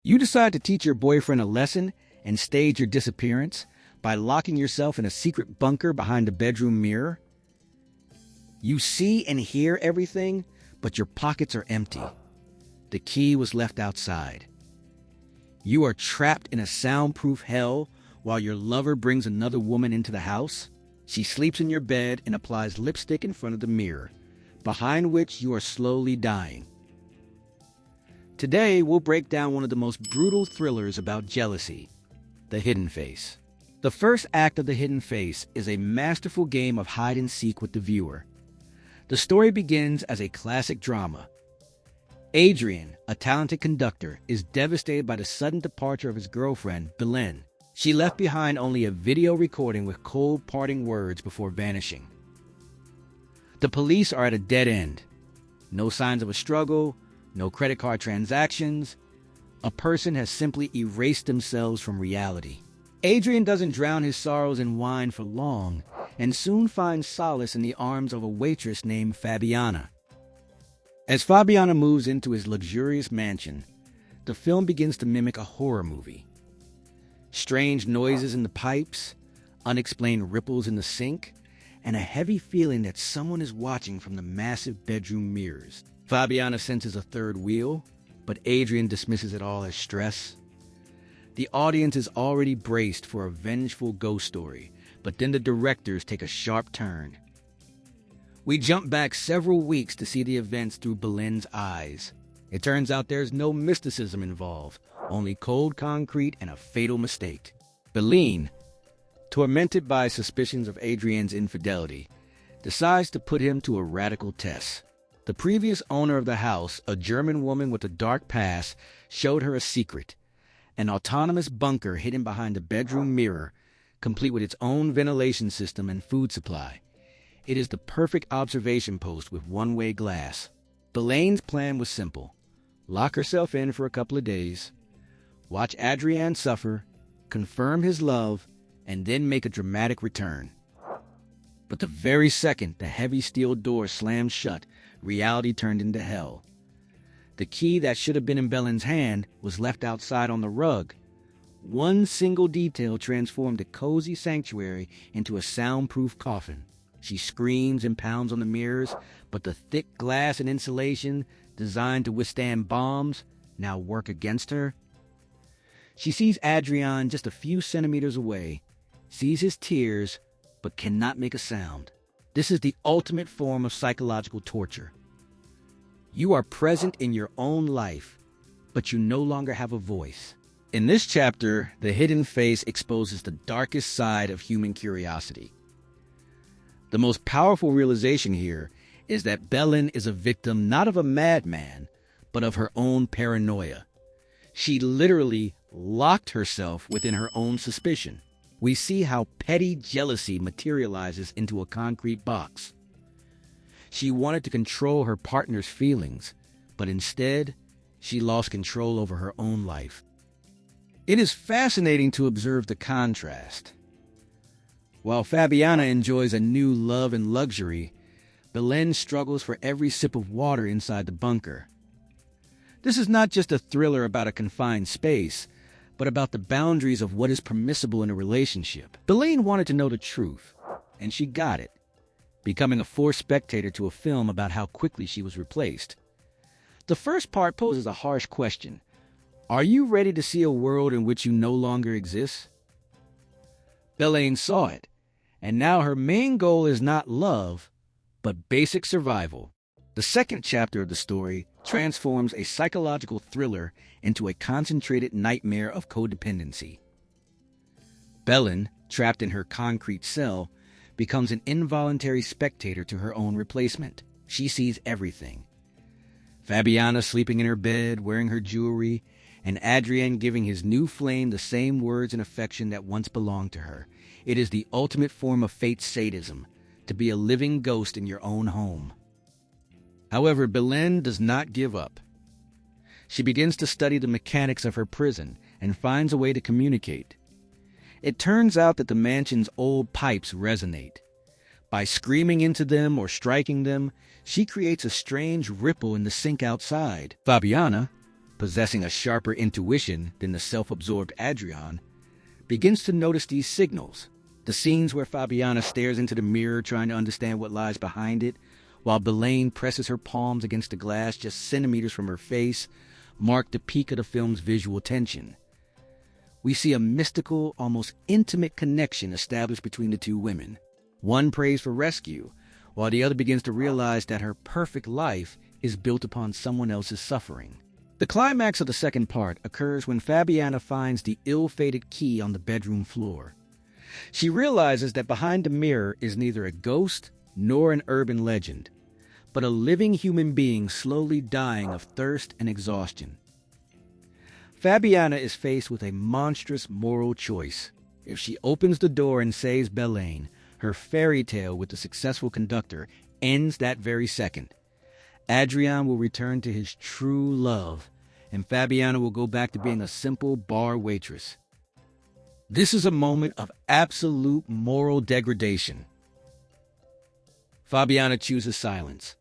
You decide to teach your boyfriend a lesson and stage your disappearance by locking yourself in a secret bunker behind a bedroom mirror. You see and hear everything, but your pockets are empty. The key was left outside. You are trapped in a soundproof hell while your lover brings another woman into the house. She sleeps in your bed and applies lipstick in front of the mirror, behind which you are slowly dying. Today, we'll break down one of the most brutal thrillers about jealousy, The Hidden Face. The first act of The Hidden Face is a masterful game of hide-and-seek with the viewer. The story begins as a classic drama. Adrian, a talented conductor, is devastated by the sudden departure of his girlfriend, Belén. She left behind only a video recording with cold parting words before vanishing. The police are at a dead end. No signs of a struggle, no credit card transactions. A person has simply erased themselves from reality. Adrian doesn't drown his sorrows in wine for long, and soon finds solace in the arms of a waitress named Fabiana. As Fabiana moves into his luxurious mansion, the film begins to mimic a horror movie. Strange noises in the pipes, unexplained ripples in the sink, and a heavy feeling that someone is watching from the massive bedroom mirrors. Fabiana senses a third wheel, but Adrian dismisses it all as stress. The audience is already braced for a vengeful ghost story, but then the directors take a sharp turn. We jump back several weeks to see the events through Belén's eyes. It turns out there's no mysticism involved, only cold concrete and a fatal mistake. Belén, tormented by suspicions of Adrian's infidelity, decides to put him to a radical test. The previous owner of the house, a German woman with a dark past, showed her a secret: an autonomous bunker hidden behind a bedroom mirror, complete with its own ventilation system and food supply. It is the perfect observation post with one-way glass. Belén's plan was simple: lock herself in for a couple of days, watch Adrian suffer, confirm his love, and then make a dramatic return. But the very second the heavy steel door slammed shut, reality turned into hell. The key that should have been in Belén's hand was left outside on the rug. One single detail transformed a cozy sanctuary into a soundproof coffin. She screams and pounds on the mirrors, but the thick glass and insulation, designed to withstand bombs, now work against her. She sees Adrian just a few centimeters away, sees his tears, but cannot make a sound. This is the ultimate form of psychological torture. You are present in your own life, but you no longer have a voice. In this chapter, The Hidden Face exposes the darkest side of human curiosity. The most powerful realization here is that Belén is a victim not of a madman, but of her own paranoia. She literally locked herself within her own suspicion. We see how petty jealousy materializes into a concrete box. She wanted to control her partner's feelings, but instead, she lost control over her own life. It is fascinating to observe the contrast. While Fabiana enjoys a new love and luxury, Belén struggles for every sip of water inside the bunker. This is not just a thriller about a confined space, but about the boundaries of what is permissible in a relationship. Belén wanted to know the truth, and she got it, becoming a forced spectator to a film about how quickly she was replaced. The first part poses a harsh question: are you ready to see a world in which you no longer exist? Belén saw it, and now her main goal is not love, but basic survival. The second chapter of the story transforms a psychological thriller into a concentrated nightmare of codependency. Belén, trapped in her concrete cell, becomes an involuntary spectator to her own replacement. She sees everything: Fabiana sleeping in her bed, wearing her jewelry, and Adrian giving his new flame the same words and affection that once belonged to her. It is the ultimate form of fate sadism, to be a living ghost in your own home. However, Belén does not give up. She begins to study the mechanics of her prison and finds a way to communicate. It turns out that the mansion's old pipes resonate. By screaming into them or striking them, she creates a strange ripple in the sink outside. Fabiana, possessing a sharper intuition than the self-absorbed Adrian, begins to notice these signals. The scenes where Fabiana stares into the mirror trying to understand what lies behind it, while Belén presses her palms against the glass just centimeters from her face, mark the peak of the film's visual tension. We see a mystical, almost intimate connection established between the two women. One prays for rescue, while the other begins to realize that her perfect life is built upon someone else's suffering. The climax of the second part occurs when Fabiana finds the ill-fated key on the bedroom floor. She realizes that behind the mirror is neither a ghost nor an urban legend, but a living human being slowly dying of thirst and exhaustion. Fabiana is faced with a monstrous moral choice. If she opens the door and saves Belén, her fairy tale with the successful conductor ends that very second. Adrian will return to his true love, and Fabiana will go back to being a simple bar waitress. This is a moment of absolute moral degradation. Fabiana chooses silence.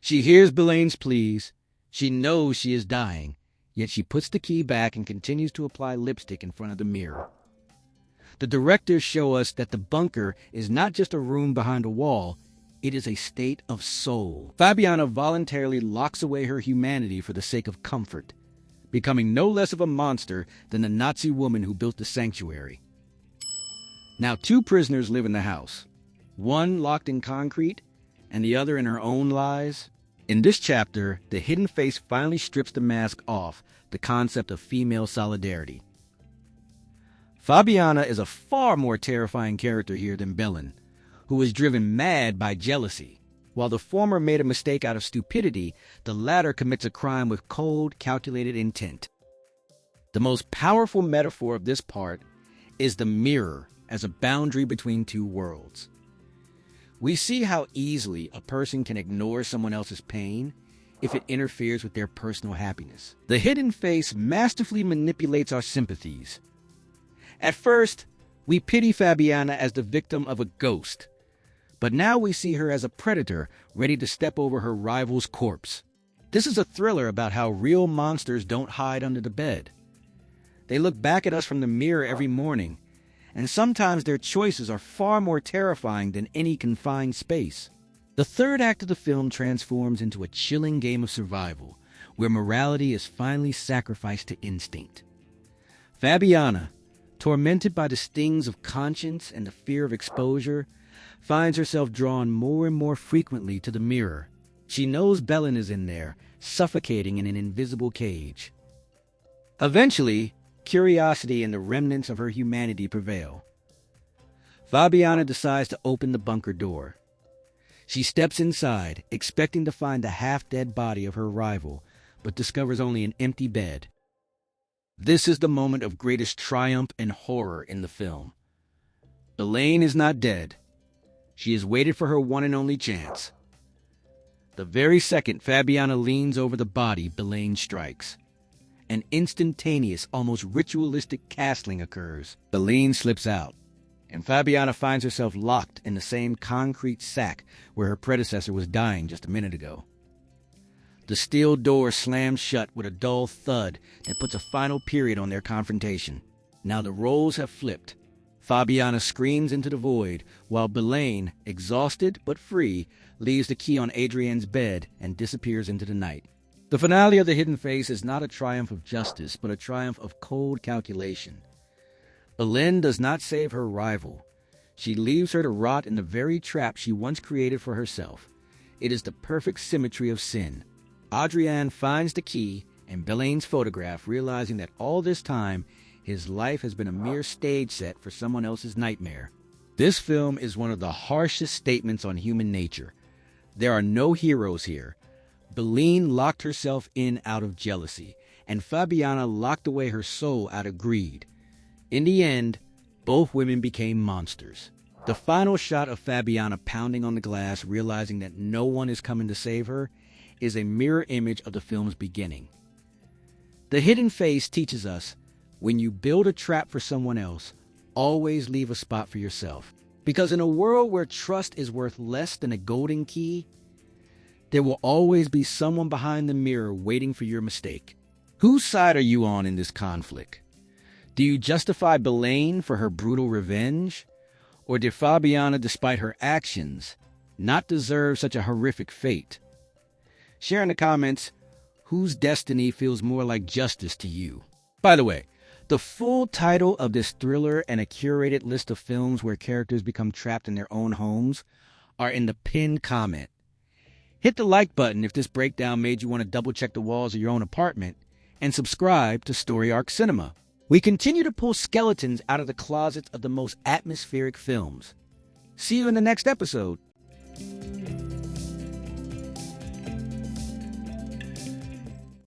She hears Belén's pleas. She knows she is dying, yet she puts the key back and continues to apply lipstick in front of the mirror. The directors show us that the bunker is not just a room behind a wall, it is a state of soul. Fabiana voluntarily locks away her humanity for the sake of comfort, becoming no less of a monster than the Nazi woman who built the sanctuary. Now 2 prisoners live in the house, one locked in concrete and the other in her own lies. In this chapter, the hidden face finally strips the mask off the concept of female solidarity. Fabiana is a far more terrifying character here than Belén, who is driven mad by jealousy. While the former made a mistake out of stupidity, the latter commits a crime with cold, calculated intent. The most powerful metaphor of this part is the mirror as a boundary between 2 worlds. We see how easily a person can ignore someone else's pain if it interferes with their personal happiness. The hidden face masterfully manipulates our sympathies. At first, we pity Fabiana as the victim of a ghost, but now we see her as a predator ready to step over her rival's corpse. This is a thriller about how real monsters don't hide under the bed. They look back at us from the mirror every morning, and sometimes their choices are far more terrifying than any confined space. The third act of the film transforms into a chilling game of survival, where morality is finally sacrificed to instinct. Fabiana, tormented by the stings of conscience and the fear of exposure, finds herself drawn more and more frequently to the mirror. She knows Belén is in there, suffocating in an invisible cage. Eventually, curiosity and the remnants of her humanity prevail. Fabiana decides to open the bunker door. She steps inside, expecting to find the half-dead body of her rival, but discovers only an empty bed. This is the moment of greatest triumph and horror in the film. Belén is not dead. She has waited for her one and only chance. The very second Fabiana leans over the body, Belén strikes. An instantaneous, almost ritualistic castling occurs. Belén slips out, and Fabiana finds herself locked in the same concrete sack where her predecessor was dying just a minute ago. The steel door slams shut with a dull thud that puts a final period on their confrontation. Now the roles have flipped. Fabiana screams into the void, while Belén, exhausted but free, leaves the key on Adrian's bed and disappears into the night. The finale of The Hidden Face is not a triumph of justice, but a triumph of cold calculation. Belén does not save her rival. She leaves her to rot in the very trap she once created for herself. It is the perfect symmetry of sin. Adrian finds the key and Belén's photograph, realizing that all this time, his life has been a mere stage set for someone else's nightmare. This film is one of the harshest statements on human nature. There are no heroes here. Belén locked herself in out of jealousy, and Fabiana locked away her soul out of greed. In the end, both women became monsters. The final shot of Fabiana pounding on the glass, realizing that no one is coming to save her, is a mirror image of the film's beginning. The Hidden Face teaches us, when you build a trap for someone else, always leave a spot for yourself. Because in a world where trust is worth less than a golden key, There will always be someone behind the mirror waiting for your mistake. Whose side are you on in this conflict? Do you justify Belén for her brutal revenge? Or did Fabiana, despite her actions, not deserve such a horrific fate? Share in the comments whose destiny feels more like justice to you. By the way, the full title of this thriller and a curated list of films where characters become trapped in their own homes are in the pinned comment. Hit the like button if this breakdown made you want to double check the walls of your own apartment, and subscribe to Story Arc Cinema. We continue to pull skeletons out of the closets of the most atmospheric films. See you in the next episode.